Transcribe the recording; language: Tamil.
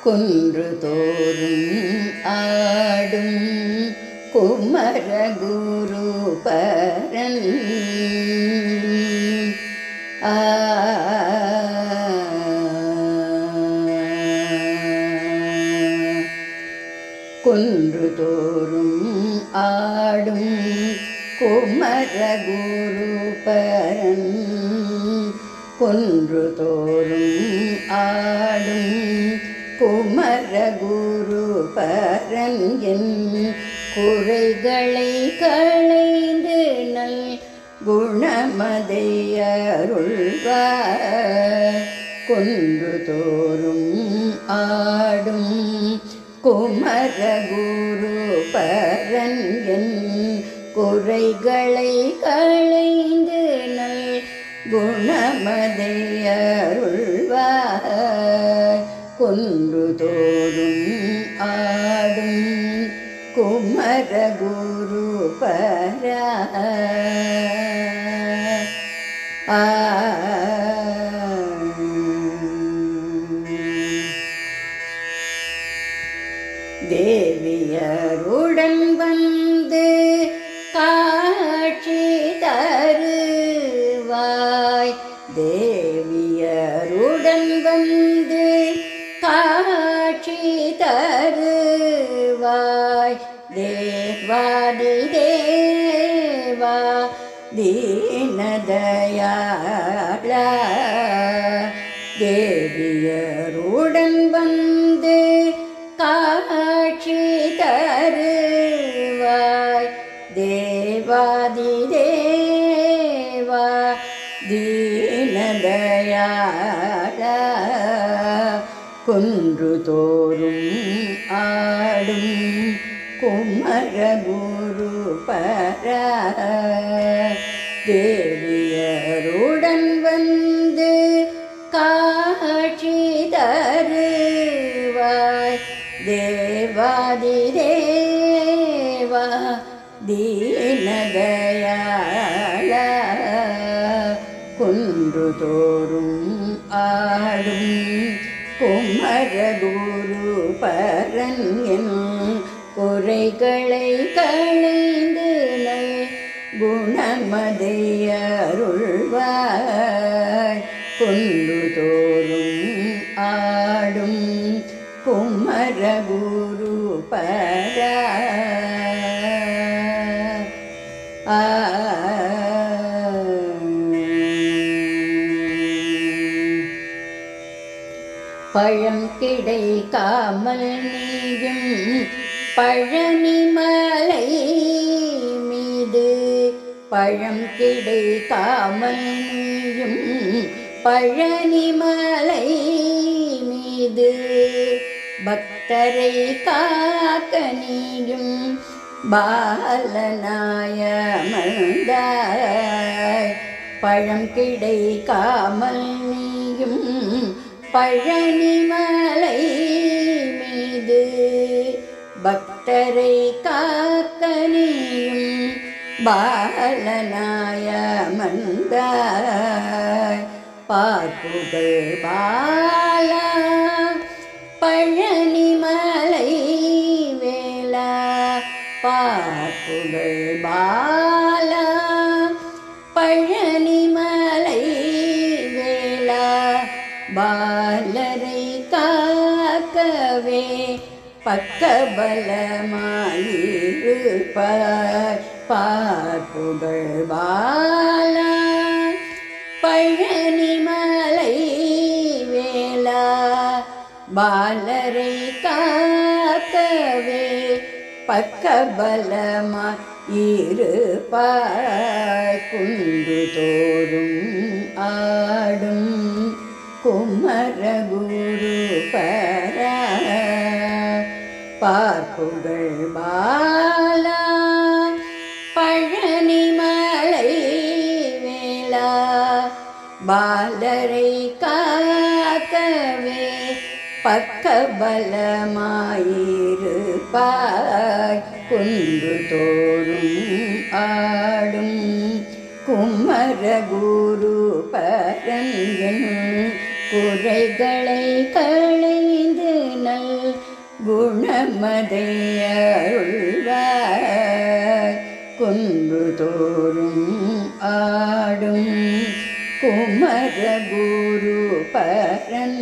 குன்று தோறும் ஆடும் குமர குரு பரன் குன்று தோறும் ஆடும் குமர குரு பரன் குன்று தோறும் ஆடும் குமர குரு பரன் என் குறைகளை களைந்து நல் குணமதை அருள்வார். குன்று தோறும் ஆடும் குமர குரு பரன் என் குறைகளை களைந்து நல் குணமதை அருள்வார். குன்று தோறும் ஆடும் குமர குரு பரா தேவியருடன் வந்து காட்சி தருவாய். தேவியருடன் வந்து காட்சி தருவாய். தேவாதி தேவா தீனதயாளா தேவியருடன் வந்து காட்சி தருவாய். தேவாதி தேவா தீனதயாளா குன்று தோறும் ஆடும் குமர குரு பரா தேவியருடன் வந்து காட்சி தருவாய். தேவாதி தேவா தீனதயாளா குன்று தோறும் ஆடும் குமர குரு பரன் என் குறைகளை களைந்து நல் குணமதை அருள்வாய். குன்று தோறும் ஆடும் குமர குரு பரா பழம் கிடைக்காமல் நீயும் பழனிமலை மீது பழம் கிடைக்காமல் நீயும் பழனிமலை மீது பக்தரை காக்க நீயும் பாலனாய அமர்ந்தாய். பழம் கிடைக்காமல் நீயும் பழனிமலை மீது பக்தரை காக்க நீயும் பாலனாய அமர்ந்தாய். பார்ப்புகள் பாலா பழனிமலை வேளா பார்ப்புகள் பாலா பழனிமலை வேளா பாலரை காக்கவே பக்கபலமாயிருப்பாய். பார்ப்புகள் பாலா பழனிமலை வேளா பாலரை காக்கவே பக்கபலமாயிருப்பாய். குன்று தோறும் ஆடும் குமர குரு பரா பார்ப்புகள் பாலா பழனிமலை வேளா பாலரை காக்கவே பக்கபலமாயிருப்பாய். குன்று தோறும் ஆடும் குமர குரு பரன் என் குறைகளை களைந்து நல் குணமதை அருள்வாய் குன்று தோறும் ஆடும் குமர குரு பரன்